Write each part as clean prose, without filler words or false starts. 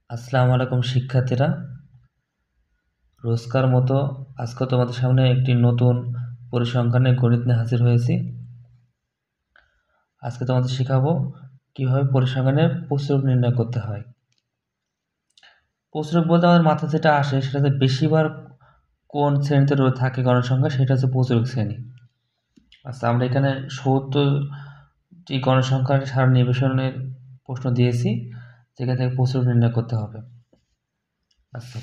আসসালামু আলাইকুম শিক্ষার্থীরা। রোজকার মতো আজকে তোমাদের সামনে একটি নতুন পরিসংখ্যানের গণিত নিয়ে হাজির হয়েছি। আজকে তোমাদের শেখাবো কিভাবে পরিসংখ্যানের প্রচুরক নির্ণয় করতে হয়। প্রচুরক বলতে আমাদের মাথায় যেটা আসে সেটা হচ্ছে বেশিবার কোন শ্রেণীতে থাকে গণসংখ্যা, সেটা হচ্ছে প্রচুরক শ্রেণী। আচ্ছা, আমরা এখানে ৭০টি গণসংখ্যার সারণী নিবেশনের প্রশ্ন দিয়েছি, যেখান থেকে প্রচুরক নির্ণয় করতে হবে। আচ্ছা,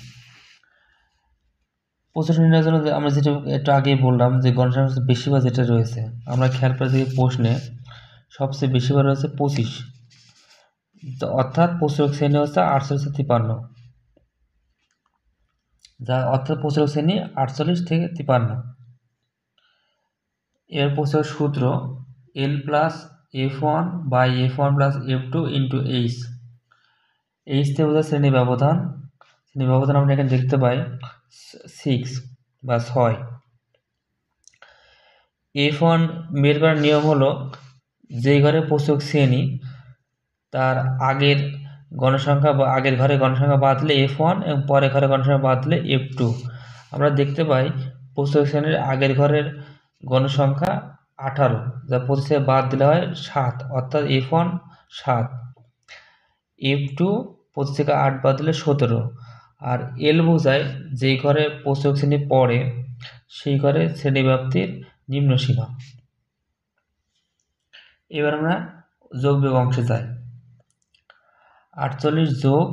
প্রচুরক নির্ণয়ের জন্য আমরা যেটা একটু আগেই বললাম যে গণসংখ্যা বেশিবার যেটা রয়েছে, আমরা খেয়াল করে দেখি প্রশ্নে সবচেয়ে বেশিবার রয়েছে 25, অর্থাৎ প্রচুরক শ্রেণী হচ্ছে 48-53, যা অর্থাৎ প্রচুরক শ্রেণী 48 থেকে 53। এর প্রচুরক সূত্র L plus F1 by F1 plus F2 into H। H থেকে বোঝায় শ্রেণী ব্যবধান। শ্রেণী ব্যবধান আমরা এখানে দেখতে পাই 6 বা 6। F1 বের করার নিয়ম হলো যেই ঘরে প্রচুরক শ্রেণী তার আগের গণসংখ্যা বা আগের ঘরে গণসংখ্যা বাদলে F1 এবং পরের ঘরে গণসংখ্যা বাদলে F2। আমরা দেখতে পাই প্রচুরক শ্রেণীর আগের ঘরের গণসংখ্যা 18, যা 25 থেকে বাদ দিলে হয় 7, অর্থাৎ F1 7, F2 25 থেকে 8 বাদ দিলে 17। আর L বোঝায় যেই ঘরে প্রচুরক শ্রেণী পড়ে সেই ঘরে শ্রেণীব্যাপ্তির নিম্ন সীমা। এবার আমরা যোগ বিয়োগ অংশে যাই। 48 যোগ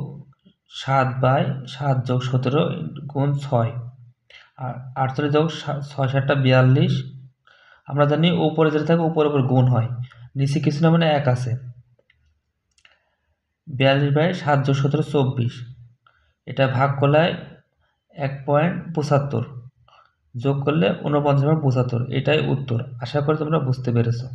7 বাই 7 যোগ 17 গুণ 6, আর 48 যোগ 6 7টা 42। আমরা জানি উপরে যেটা থাকে উপর গুণ হয়, নিচে কিছু না মানে 1 আছে। 42 বাই 7 যোগ 17 24, এটা ভাগ করলে 1.75, যোগ করলে 49.75। এটাই উত্তর। আশা করি তোমরা বুঝতে পেরেছো।